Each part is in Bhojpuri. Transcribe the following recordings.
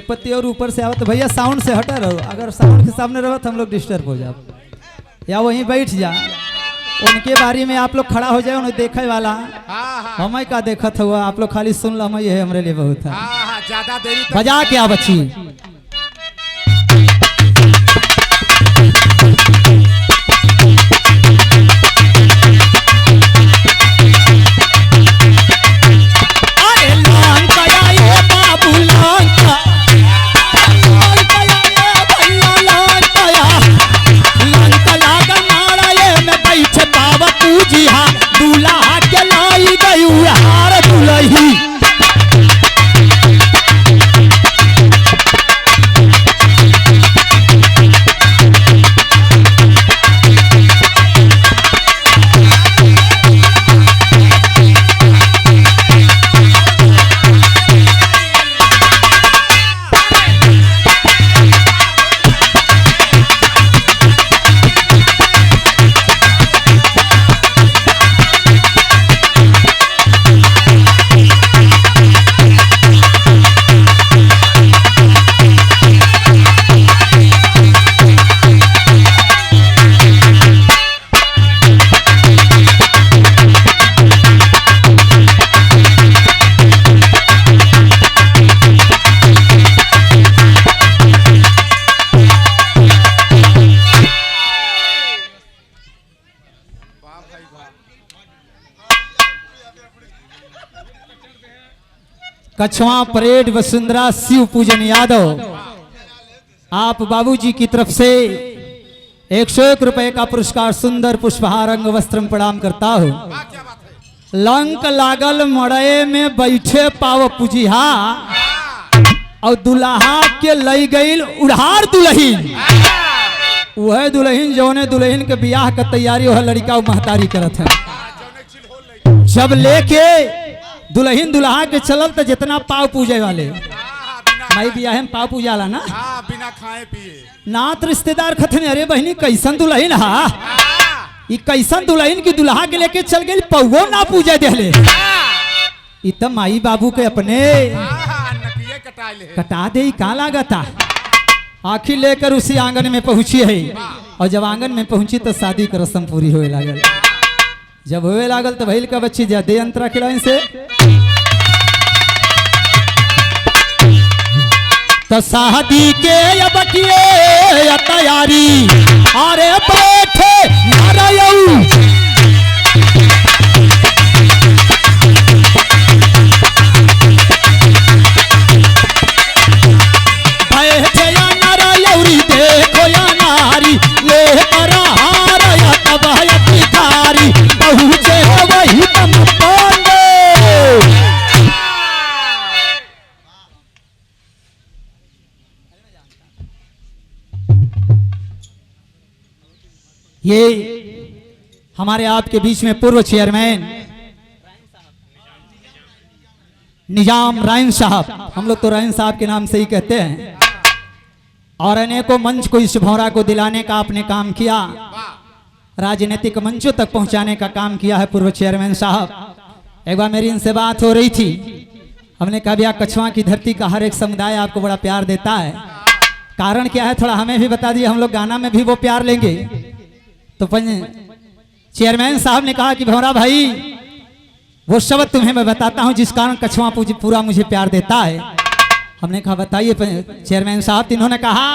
एक पत्ती और ऊपर से आवत। भैया साउंड से हटा रहो, अगर साउंड के सामने रहो तो हम लोग डिस्टर्ब हो जाओ, या वहीं बैठ जा। उनके बारे में आप लोग खड़ा हो जाए, उन्हें देखे वाला हमें का देखत हुआ, आप लोग खाली सुन लो, ये हमरे लिए बहुत है। ज्यादा देरी बजा के आ बच्ची। कछवा परेड वसुंधरा शिव पूजन यादव, आप बाबूजी की तरफ से 101 रुपए का पुरस्कार सुंदर पुष्पहार अंग वस्त्र प्रणाम करता हूँ। लंक लागल मड़े में बैठे पाव पूजिहा और दुल्हा के लई गई उड़ार दुल्हीन। वह दुल्हीन जौने दुल्हीन के बियाह का तैयारी वह लड़का महतारी करत है। जब लेके दुल्हीन दुल्हा के चलल तो जितना पाव पूजे वाले माई बियाह में पाव पूजाला ना, बिना खाए पिए नात रिश्तेदार खतने, अरे बहनी कैसन दुल्हीन हा, ये कैसन दुल्हीन की दुल्हा के लेके चल गई पौवो ना पूजे देले। इ त माई बाबू के अपने कटा दे का लागता। आखिर लेकर उसी आंगन में पहुंची है, और जब आंगन में पहुंची तो शादी का रस्म पूरी होए लागल। जब होए लागल तो भइल का बच्ची जा दे अंतरा खिलाइन से तो शादी के अब किए तैयारी, अरे बैठे नारायण बैठे या नारायणी, देखो या नारी ले करा हार या तब है भिखारी, पहुँचे वही तम पांडे। ये हमारे आपके बीच में पूर्व चेयरमैन निजाम राइन साहब, हम लोग तो राइन साहब के नाम से ही कहते हैं, और अनेकों मंच को इस भौरा को दिलाने का आपने काम किया, राजनीतिक मंचों तक पहुंचाने का काम किया है पूर्व चेयरमैन साहब। एक बार मेरी इनसे बात हो रही थी, हमने कहा भैया कछवा की धरती का हर एक समुदाय आपको बड़ा प्यार देता है, कारण क्या है थोड़ा हमें भी बता दिए, हम लोग गाना में भी वो प्यार लेंगे। तो चेयरमैन साहब ने कहा कि भौरा भाई वो शब्द तुम्हें मैं बताता हूं जिस कारण कछवा पूरा मुझे प्यार देता है। हमने कहा बताइए चेयरमैन साहब। इन्होंने कहा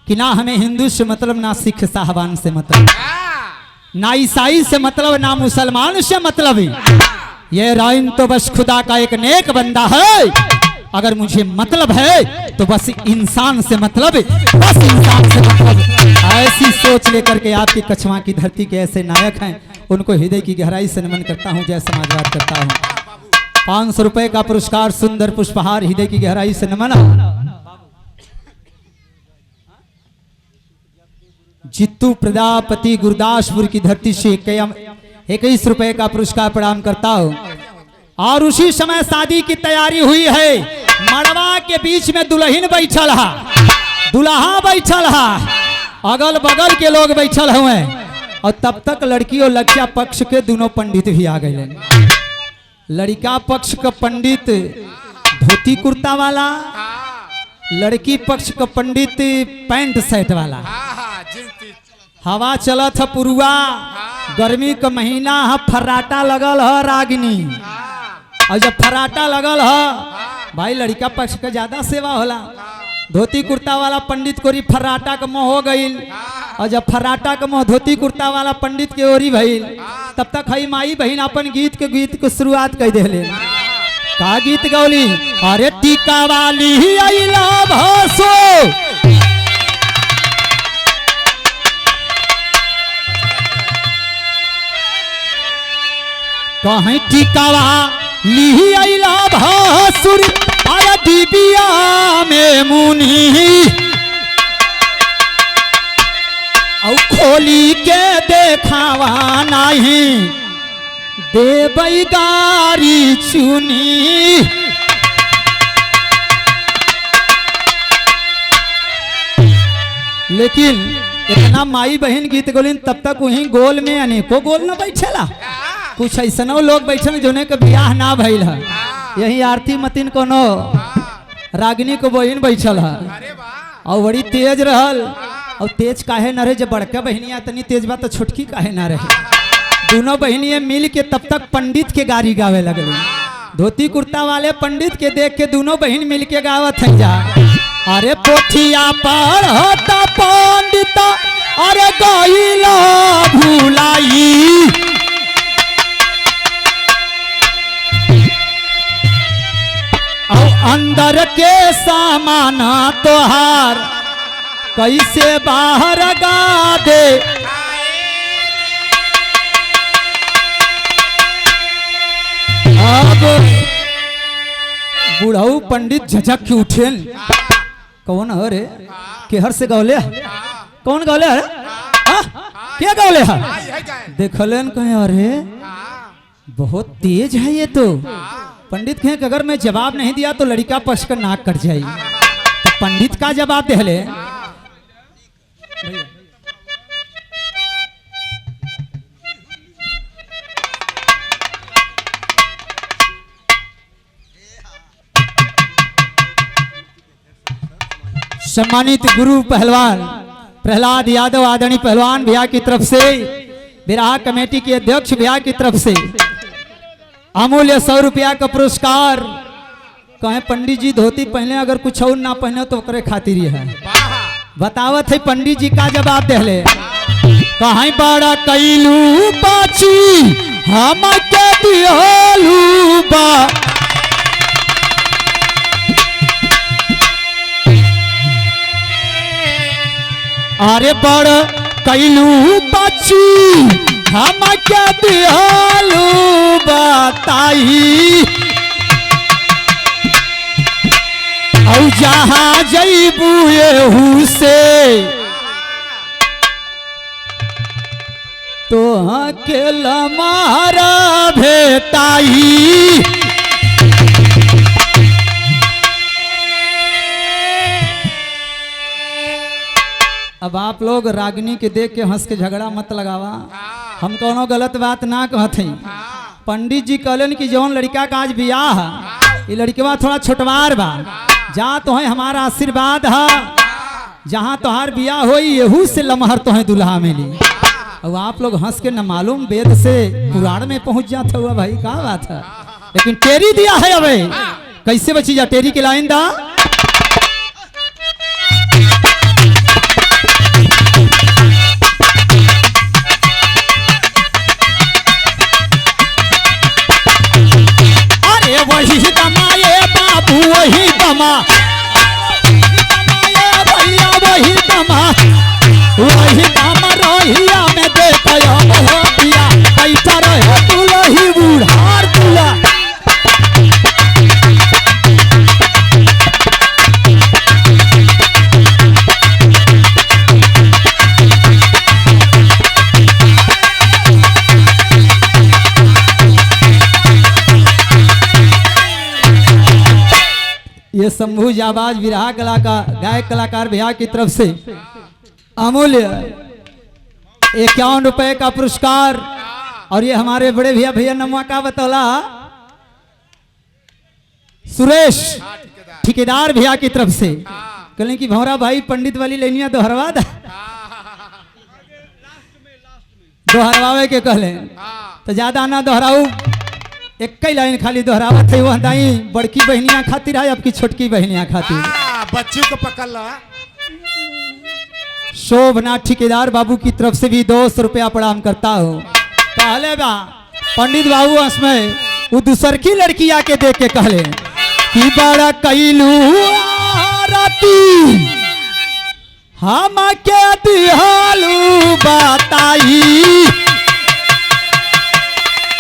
कि ना हमें हिंदू से मतलब, ना सिख साहबान से मतलब, ना ईसाई से मतलब, ना मुसलमान से मतलब। ये राइन तो बस खुदा का एक नेक बंदा है, अगर मुझे मतलब है तो बस इंसान से मतलब है, बस इंसान से मतलब। ऐसी सोच लेकर के आपकी कछवा की धरती के ऐसे नायक हैं, उनको हृदय की गहराई से नमन करता हूं, जय समाजवाद करता हूं। 500 रुपए का पुरस्कार सुंदर पुष्पहार, हृदय की गहराई से नमन। जित्तू प्रजापति गुरदासपुर की धरती से 21 रुपए का पुरस्कार प्रदान करता हूं। और उसी समय शादी की तैयारी हुई है, मड़वा के बीच में दुल्हन बैठल है, दुल्हा बैठल है, अगल बगल के लोग बैठल हुए, और तब तक लड़की और लड़किया पक्ष के दोनों पंडित भी आ गए। लड़का पक्ष का पंडित धोती कुर्ता वाला, लड़की पक्ष का पंडित पैंट शर्ट वाला, हाँ हाँ जिनती हवा चलत है पुरुआ, गर्मी का महीना है, फर्राटा लगल है रागिनी। हाँ और जब फर्राटा लगल है भाई लड़का पक्ष का ज्यादा सेवा होला। धोती कुर्ता वाला पंडित कोरी फर्राटा का मोह हो गईल, और जब फर्राटा का मोह धोती कुर्ता वाला पंडित के ओरी भइल, तब तक हई माई बहन अपन गीत के शुरुआत कर देले। का गीत गौली? अरे टीका वाली आइला भासो, कहीं टीकावा ली आइला भासुर, आया डिबिया में मुनी, औ खोली के देखावा नहीं, देबई गारी चुनी। लेकिन इतना माई बहन गीत गोलिन तब तक वहीं गोल में अनेको गोल न बैठेला। कुछ ऐसनो लोग बैठे जोने के बियाह ना भइल है, यही आरती मतिन कोनो रागिनी को बहन बैठल है, अरे वाह और बड़ी तेज रहल। और तेज काहे न रहे? जब बड़का बहनिया तनी तेज बा तो छोटकी काहे ना रहे? दोनों बहनियां मिल के तब तक पंडित के गारी गावे लगली। धोती कुर्ता वाले पंडित के देख के दोनों बहन मिल के गावत है जा, अरे पोठिया पर होता पंडित, अरे गईला भुलाई, और अंदर के सामान तोहार कैसे बाहर गा दे। अब बुढ़ऊ पंडित झझक के उठेन, कौन है रे? केहर से गौले? कौन गौले है? क्या गौले है? देखलन कहे अरे बहुत तेज है ये तो। पंडित कहे कि अगर मैं जवाब नहीं दिया तो लड़का पक्ष का नाक कट जाएगी। तो पंडित का जवाब दे, सम्मानित गुरु पहलवान प्रहलाद यादव आदरणीय पहलवान भैया की तरफ से, विराह कमेटी के अध्यक्ष भैया की तरफ से अमूल्य 100 रुपया का पुरस्कार। कहे पंडित जी धोती पहने, अगर कुछ और ना पहने तो करे खातिर है। बतावत है पंडित जी का जवाब देले, कहीं बड़ा कैलू बाची हम के दिहलू बा, अरे बड़ कैलू बाची हम के दिहलू बताई, और जहाँ जईबू एहू से तो के लमारा भेटाई। अब आप लोग रागिनी के देख के हंस के झगड़ा मत लगावा, हम कोनो गलत बात ना कहते। पंडित जी कहलन कि जौन लड़का का आज बियाह ये लड़कवा थोड़ा छोटवार बा, जा तो है हमारा आशीर्वाद है, जहाँ तोहार बियाह होई यहू से लमहर तो है दुल्हा मिली। अब आप लोग हंस के न मालूम वेद से पुराण में पहुंच जाता हुआ भाई, क्या बात है। लेकिन टेरी दिया है, अबे कैसे बची जा? टेरी की लाइन दा, अरे वही दमा ये बाबू वही दमा, भैया वही दमा, वही दमा रोहिया में देखो पिया, बैठा रहे दुलही बूढ़ार दूल्हा। ये शंभू जाबाज विरहा कलाकार गायक कलाकार भैया की तरफ से अमूल्य 51 रुपए का पुरस्कार। और ये हमारे बड़े भैया नमवा का बतौला सुरेश ठेकेदार भैया की तरफ से कहले कि भौरा भाई पंडित वाली लेनिया दोहरवा दा, दोहरवावे के कहले तो ज्यादा ना दोहराऊ, एक ही लाइन खाली दोहरावत है। वह दाई बड़की बहनिया खातिर है, आपकी छोटकी बहनिया खातिर। बच्चों को पकड़ लो। शोभनाथ ठेकेदार बाबू की तरफ से भी 200 रुपया प्रणाम करता हूँ। कहले बा पंडित बाबू उसमें वो दूसर की लड़की आके देख के कहले कि बड़ा कैलू राती हम के दिहालू बताई,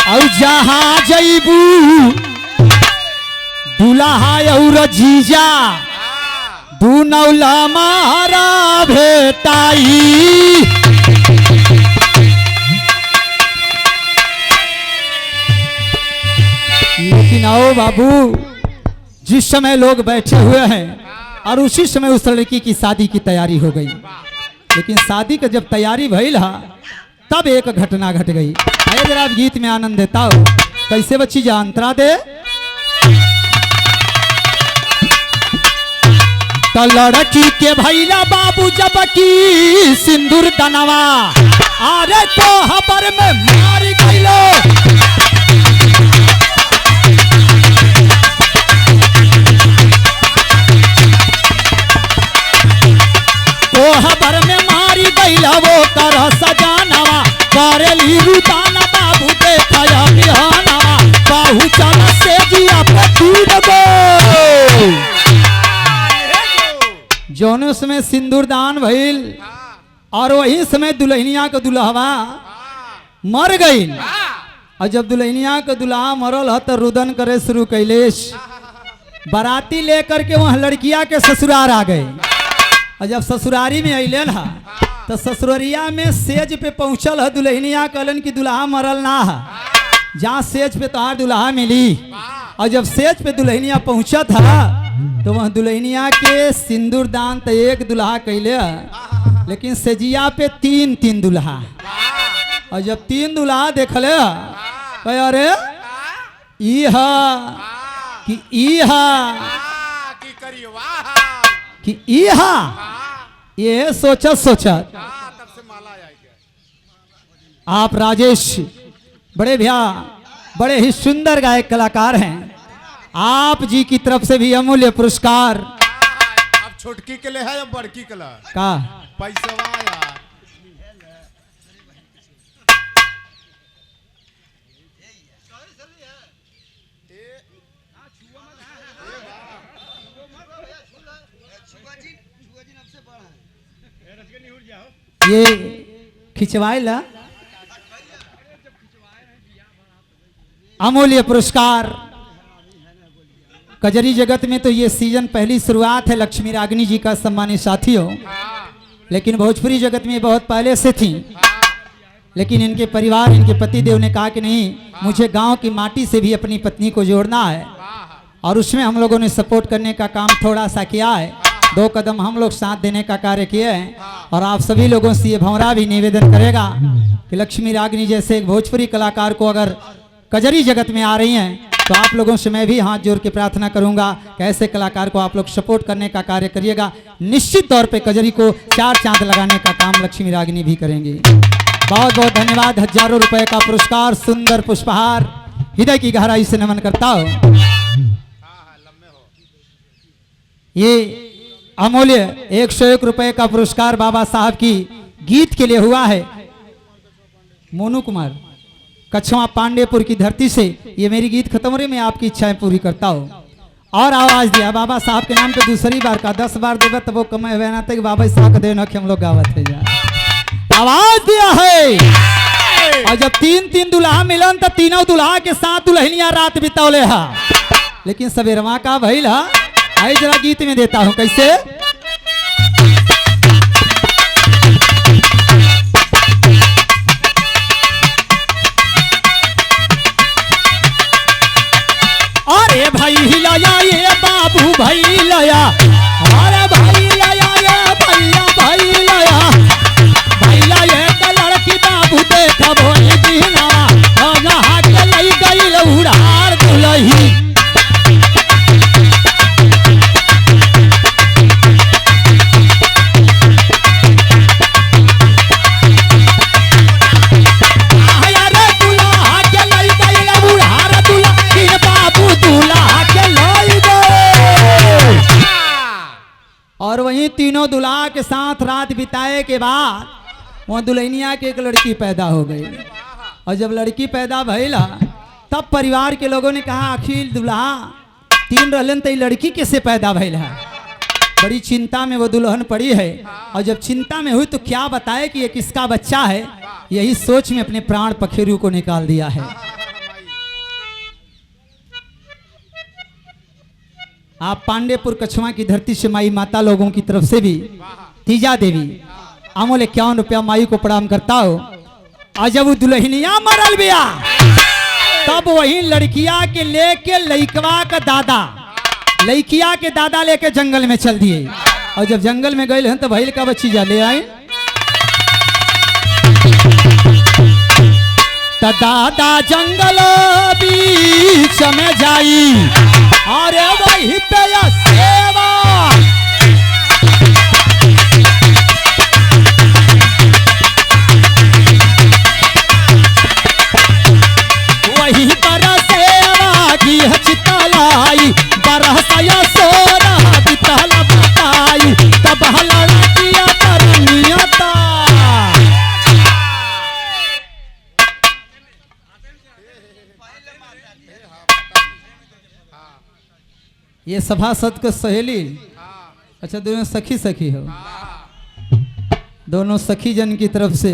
और जहाँ जैबू दुल्हा और जीजा दू नौला मारा भेटाई। लेकिन आओ बाबू, जिस समय लोग बैठे हुए हैं और उसी समय उस लड़की की शादी की तैयारी हो गई, लेकिन शादी का जब तैयारी भइल हा तब एक घटना घट गई। आइए जरा आप गीत में आनंद देता हो। कैसे बच्ची जा अंतरा दे तो लड़की के भैया बाबू जब की सिंदूर दनवा, अरे तो हबर में मार गइलो, तो हबर में मारी गइला वो कर सजानवा, करेली रुताना बाबू देखया बिहानवा, बाहू चला से जिया पे टूट गो। जौने समय सिंदूर दान भइल और वही समय दुल्हनिया का दुल्हवा मर गई, और जब दुल्हनिया का दुल्हा मरल ह तो रुदन करे शुरू कैलेश। बाराती लेकर के वहाँ लड़किया के ससुराल आ गए, और जब ससुरारी में अइले हा तो ससुररिया में सेज पे पहुंचल है दुल्हनिया, कहलन कि दुल्हा मरल ना है, जहाँ सेज पे तोहार दुल्हा मिली। और जब सेज पे दुल्हनिया पहुंचा था तो वह दुल्हनिया के सिंदूर दान तो एक दुल्हा कैले, लेकिन सेजिया पे 3 दुल्हा। और जब 3 दुल्हा देखले कहे अरे इहा कि इहा कि इहा, ये सोचत तब से माला आएगी। आप राजेश बड़े भैया बड़े ही सुंदर गायक कलाकार हैं, आप जी की तरफ से भी अमूल्य पुरस्कार। अब छोटकी के लिए है या बड़की के लिए का पैसा यार। ये खिंचवाए ला अमूल्य पुरस्कार। कजरी जगत में तो ये सीजन पहली शुरुआत है लक्ष्मी रागिनी जी का, सम्मानित साथियों, लेकिन भोजपुरी जगत में बहुत पहले से थी, लेकिन इनके परिवार इनके पति देव ने कहा कि नहीं, मुझे गांव की माटी से भी अपनी पत्नी को जोड़ना है, और उसमें हम लोगों ने सपोर्ट करने का काम थोड़ा सा किया है। 2 कदम हम लोग साथ देने का कार्य किए हैं, और आप सभी लोगों से ये भंवरा भी निवेदन करेगा कि लक्ष्मी रागिनी जैसे एक भोजपुरी कलाकार को अगर कजरी जगत में आ रही हैं तो आप लोगों से मैं भी हाथ जोड़ के प्रार्थना करूंगा कि ऐसे कलाकार को आप लोग सपोर्ट करने का कार्य करिएगा। निश्चित तौर पे कजरी को 4 चांद लगाने का काम लक्ष्मी रागिनी भी करेंगी। बहुत बहुत धन्यवाद। हजारों रुपए का पुरस्कार, सुंदर पुष्पहार, हृदय की गहराई से नमन करता हूँ। ये अमूल्य 101 रुपए का पुरस्कार बाबा साहब की गीत के लिए हुआ है। मोनू कुमार कछवा पांडेपुर की धरती से ये मेरी गीत खत्म हो रही, मैं आपकी इच्छाएं पूरी करता हूँ। और आवाज दिया बाबा साहब के नाम पे दूसरी बार का 10 बार देवे तब वो कमे हुए ना तक बाबा साहब देना कि हम लोग गावत है जा आवाज दिया है। और जब 3 दुल्हा मिलन तो तीनों दुल्हा के साथ दुल्हनिया रात बितौले हा, लेकिन सवेरवा का भइल हा। आई जरा गीत में देता हूँ कैसे। अरे भाई हिलाया ये बाबू भाई लया, अरे भाई लया ये भैया भाई लया, भैया ये के लड़की बाबू देखा भोई दीना, नहा के लई गई उड़ार दुलही। वहीं तीनों दुल्हा के साथ रात बिताए के बाद वहाँ दुल्हनिया के एक लड़की पैदा हो गई। और जब लड़की पैदा भइला तब परिवार के लोगों ने कहा आखिर दुल्हा तीन रहलन तो लड़की कैसे पैदा भइल है। बड़ी चिंता में वो दुल्हन पड़ी है और जब चिंता में हुई तो क्या बताए कि ये किसका बच्चा है। यही सोच में अपने प्राण पखेरु को निकाल दिया है। आप पांडेपुर कछुआ की धरती से माई माता लोगों की तरफ से भी तीजा देवी अमूल्य 51 रुपया माई को प्रणाम करता हो। और जब वो दुल्हनिया मरल बिया तब वही लड़किया के लेके लइकवा का दादा लइकिया के दादा लेके जंगल में चल दिए। और जब जंगल में गए हैं तो भैल का बच्ची जा ले आए। तो दादा जंगल बीच में जाई अरे वही पे सेवा वही पर सेवा की चितलाई बरसया सोना बितल बताई तब लड़किया परनियता। ये सभासद के सहेली अच्छा दोनों सखी सखी हो। दोनों सखी जन की तरफ से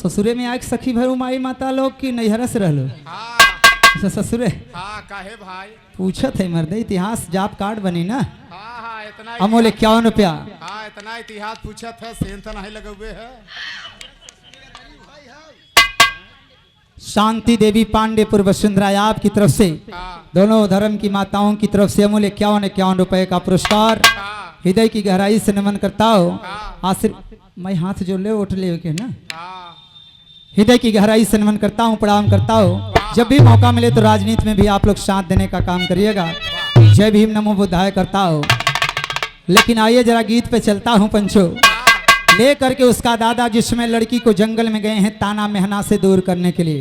ससुरे में आग सखी भरू माई माता लोग की नैहरा से रहलो। अच्छा ससुरे काहे भाई पूछत है मर्दे इतिहास जाप कार्ड बनी ना। इतना अमूल्य 51 रुपया। इतना इतिहास पूछत है सेंध नहीं लगे हुए है। शांति देवी पांडेपुर वसुंधरा आपकी तरफ से दोनों धर्म की माताओं की तरफ से अमूल्य 51 रुपए का पुरस्कार हृदय की गहराई से नमन करता हो। मैं हाथ जोड़ ले उठ ले के ना हृदय की गहराई से नमन करता हूँ प्रणाम करता हूँ। जब भी मौका मिले तो राजनीति में भी आप लोग साथ देने का काम करिएगा। जय भीम नमो बुद्धाय करता हो। लेकिन आइए जरा गीत पे चलता हूँ पंचो ले करके उसका दादा जिसमें लड़की को जंगल में गए हैं ताना मेहना से दूर करने के लिए।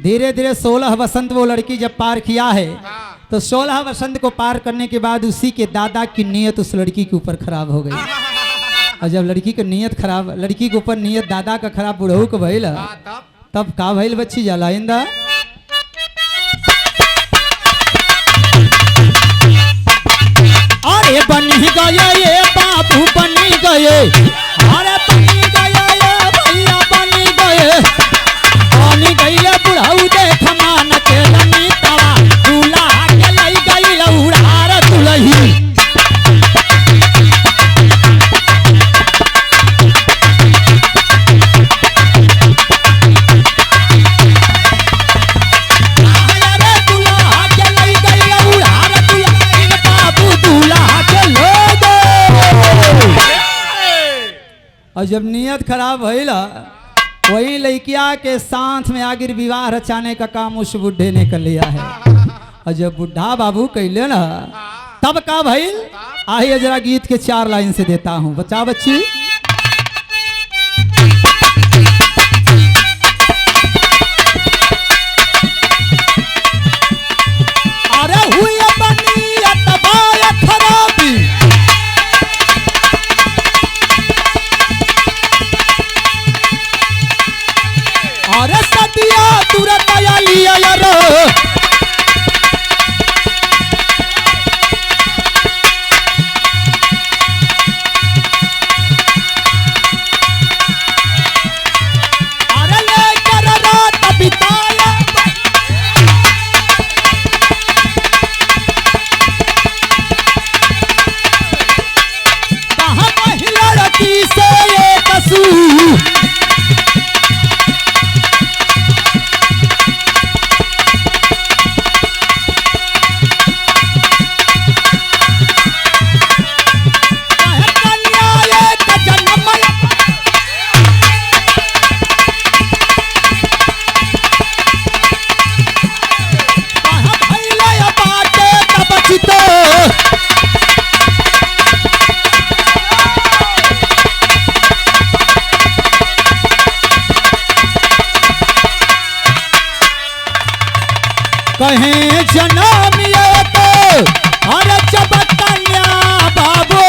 धीरे धीरे 16 वसंत वो लड़की जब पार किया है तो 16 वसंत को पार करने के बाद उसी के दादा की नीयत उस लड़की के ऊपर खराब हो गई। और जब लड़की की नीयत खराब लड़की के ऊपर नीयत दादा का खराब बुढ़ऊ को भइल तब का भइल बच्ची जाला इंदा। अरे बनी गए ये बाबू बनी गए अरे बनी गए ये भैया बनी गए बुढ़ऊ देख मान के लनी तवा दूल्हा के लई गई उड़ार दुलही। और जब नीयत खराब भइला वही लड़किया के साथ में आगे विवाह रचाने का काम उस बुढ़े ने कर लिया है। और जब बुढ़ा बाबू कैले ना तब का भइल आइए जरा गीत के 4 लाइन से देता हूँ बच्चा बच्ची। अरे हुई बनियत बाय खराबी अरे सदिया तुरंत लिया यारो अरे लेकर रात बिताया कहाँ महिला लड़की से ये कसूर कहें जन्म ये तो अरे जब कन्या बाबू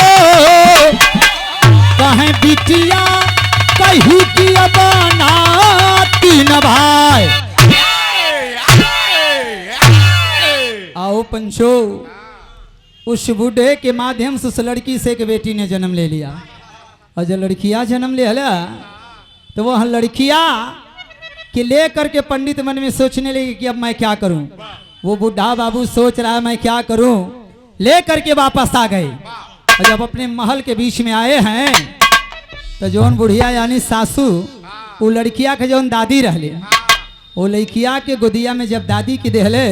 मंचो उस बूढ़े के माध्यम से उस लड़की से एक बेटी ने जन्म ले लिया। और जब लड़कियां जन्म ले हला तो वह लड़कियां के ले करके पंडित मन में सोचने लगे कि अब मैं क्या करूं। वो बूढ़ा बाबू सोच रहा है मैं क्या करूं, ले करके वापस आ गए। और जब अपने महल के बीच में आए हैं तो जौन बुढ़िया यानी सासू वो लड़किया के जौन दादी रहले, वो लड़किया के गोदिया में जब दादी की देहले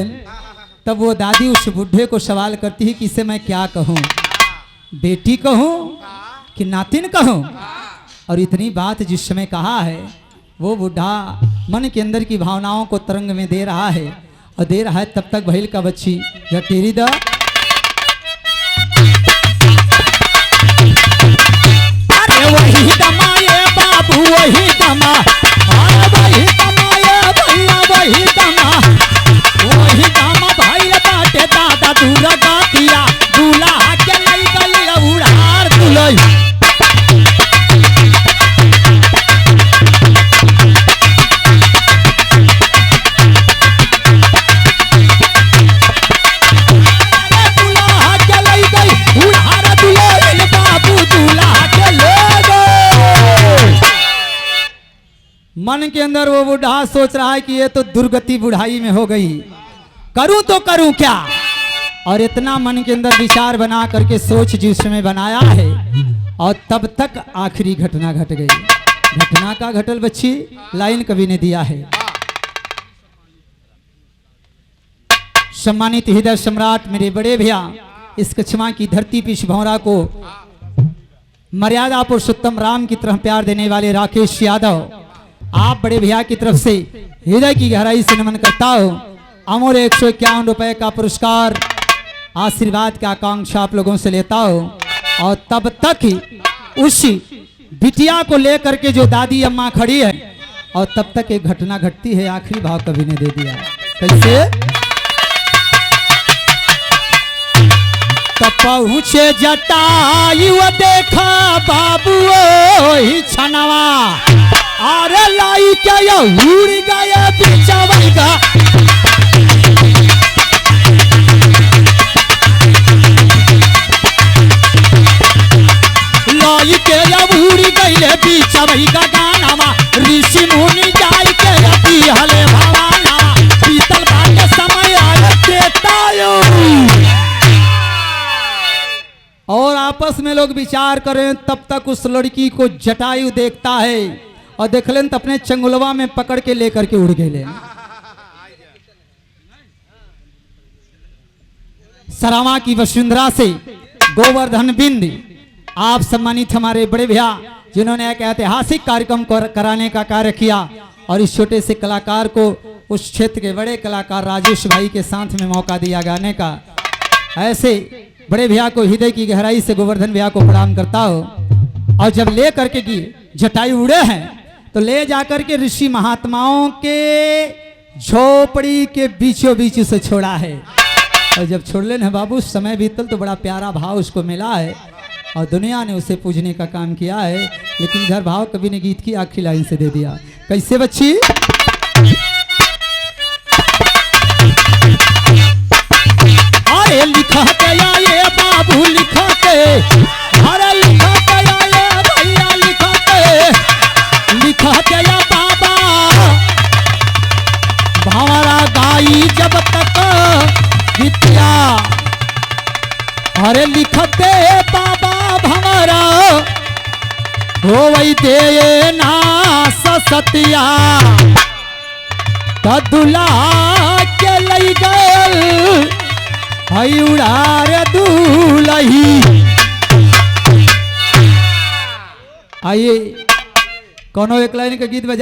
तब वो दादी उस बूढ़े को सवाल करती है कि इसे मैं क्या कहूँ, बेटी कहूँ कि नातिन कहूँ। और इतनी बात जिस समय कहा है वो बूढ़ा मन के अंदर की भावनाओं को तरंग में दे रहा है और दे रहा है। तब तक भैल का बच्ची या टेरी दा वही दमा ये बाबू वही दमा, वही दमा ये भैया वही दमा, वही दमा भाई बाटे दादा दूरा गातिया दूल्हा के लई गई उड़ार दुलई। मन के अंदर वो बूढ़ा सोच रहा है कि ये तो दुर्गति बुढ़ाई में हो गई, करूं तो करूं क्या। और इतना मन के अंदर विचार बना करके सोच जिस समय बनाया है और तब तक आखिरी घटना घट गई। घटना का घटल बच्ची लाइन कवि ने दिया है। सम्मानित हृदय सम्राट मेरे बड़े भैया इस कछमा की धरती पे इस भौरा को मर्यादा पुरुषोत्तम राम की तरह प्यार देने वाले राकेश यादव, आप बड़े भैया की तरफ से हृदय की गहराई से नमन करता हूं। अमूल्य 151 रुपए का पुरस्कार आशीर्वाद की आकांक्षा आप लोगों से लेता हूं। और तब तक ही उस बिटिया को लेकर के जो दादी अम्मा खड़ी है और तब तक एक घटना घटती है। आखिरी भाव कवि ने दे दिया कैसे। तब पहुंचे जटायु देखा बाबू ही छनवा, अरे लाई क्या ये उड़ गया बिचवैगा, लाई के ये उड़ गए बिचवैगा गानावा, ऋषि मुनि जाय के अति हले भवाना, पीतल बाटे समय आए त्रेतायु। और आपस में लोग विचार करें तब तक उस लड़की को जटायु देखता है और देख लें तो अपने चंगुलवा में पकड़ के लेकर के उड़ गए। सरावा की वसुंधरा से गोवर्धन बिंद आप सम्मानित हमारे बड़े भैया जिन्होंने एक ऐतिहासिक कार्यक्रम को कराने का कार्य किया। और इस छोटे से कलाकार को उस क्षेत्र के बड़े कलाकार राजेश भाई के साथ में मौका दिया गाने का। ऐसे बड़े भैया को हृदय की गहराई से गोवर्धन भैया को प्रणाम करता हूँ। और जब ले करके की जटायु उड़े हैं तो ले जाकर के ऋषि महात्माओं के झोपड़ी के बीचों बीच उसे छोड़ा है। और जब छोड़ लेने बाबू समय बीतल तो बड़ा प्यारा भाव उसको मिला है और दुनिया ने उसे पूजने का काम किया है। लेकिन इधर भाव कवि ने गीत की आखिरी लाइन से दे दिया कैसे बच्ची। अरे लिखा गया ये बाबू लिखा के, अरे लिखा गया ये भैया लिखा के, लिखा गया बाबा भंवरा गाई जब तक विद्या, अरे लिखते बाबा भंवरा हो वही दे ना सतिया, दुला के लई गए हई उड़ार दूलही। आइए कोनो एक लाइन का गीत बजा।